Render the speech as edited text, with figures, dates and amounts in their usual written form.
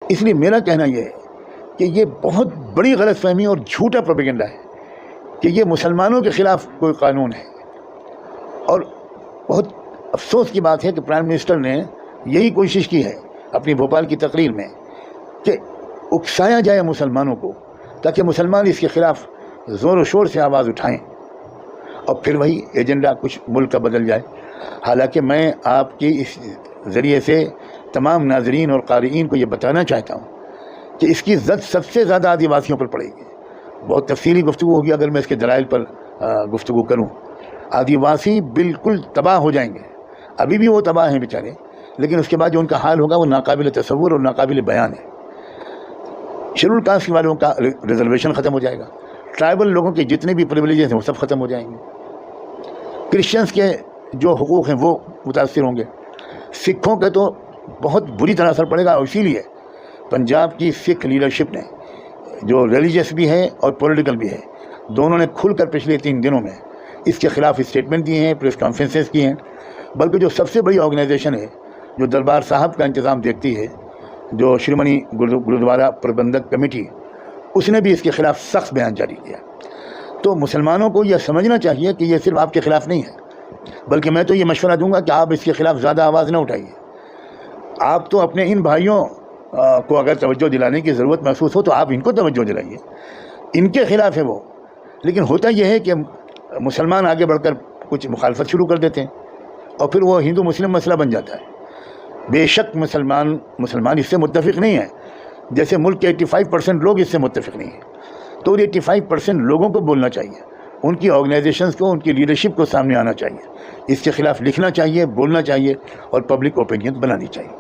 اس لیے میرا کہنا یہ ہے کہ یہ بہت بڑی غلط فہمی اور جھوٹا پروپیگنڈا ہے کہ یہ مسلمانوں کے خلاف کوئی قانون ہے. اور بہت افسوس کی بات ہے کہ پرائم منسٹر نے یہی کوشش کی ہے اپنی بھوپال کی تقریر میں کہ اکسایا جائے مسلمانوں کو تاکہ مسلمان اس کے خلاف زور و شور سے آواز اٹھائیں اور پھر وہی ایجنڈا کچھ ملک کا بدل جائے. حالانکہ میں آپ کی اس ذریعے سے تمام ناظرین اور قارئین کو یہ بتانا چاہتا ہوں کہ اس کی زد سب سے زیادہ آدیواسیوں پر پڑے گی. بہت تفصیلی گفتگو ہوگی اگر میں اس کے دلائل پر گفتگو کروں. آدیواسی بالکل تباہ ہو جائیں گے. ابھی بھی وہ تباہ ہیں بیچارے, لیکن اس کے بعد جو ان کا حال ہوگا وہ ناقابل تصور اور ناقابل بیان ہے. شیڈول کاسٹ والوں کا ریزرویشن ختم ہو جائے گا. ٹرائبل لوگوں کے جتنے بھی پریویلیجز ہیں وہ سب ختم ہو جائیں گے. کرسچنس کے جو حقوق ہیں وہ متاثر ہوں گے. سکھوں کے تو بہت بری طرح اثر پڑے گا. اور اسی لیے پنجاب کی سکھ لیڈرشپ نے, جو ریلیجیس بھی ہے اور پولیٹیکل بھی ہے, دونوں نے کھل کر پچھلے 3 دنوں میں اس کے خلاف اسٹیٹمنٹ دیے ہیں, پریس کانفرنسز کی ہیں. بلکہ جو سب سے بڑی آرگنائزیشن ہے جو دربار صاحب کا انتظام دیکھتی ہے, جو شریمنی گرودوارا پربندھک کمیٹی, اس نے بھی اس کے خلاف سخت بیان جاری کیا. تو مسلمانوں کو یہ سمجھنا چاہیے کہ یہ صرف آپ کے خلاف نہیں ہے, بلکہ میں تو یہ مشورہ دوں گا کہ آپ اس کے خلاف زیادہ آواز نہ اٹھائیے. آپ تو اپنے ان بھائیوں کو اگر توجہ دلانے کی ضرورت محسوس ہو تو آپ ان کو توجہ دلائیے. ان کے خلاف ہے وہ. لیکن ہوتا یہ ہے کہ مسلمان آگے بڑھ کر کچھ مخالفت شروع کر دیتے ہیں اور پھر وہ ہندو مسلم مسئلہ بن جاتا ہے. بے شک مسلمان اس سے متفق نہیں ہیں, جیسے ملک کے 85% لوگ اس سے متفق نہیں ہیں. تو 85% لوگوں کو بولنا چاہیے, ان کی آرگنائزیشنز کو, ان کی لیڈرشپ کو سامنے آنا چاہیے, اس کے خلاف لکھنا چاہیے, بولنا چاہیے اور پبلک اوپینین بنانی چاہیے.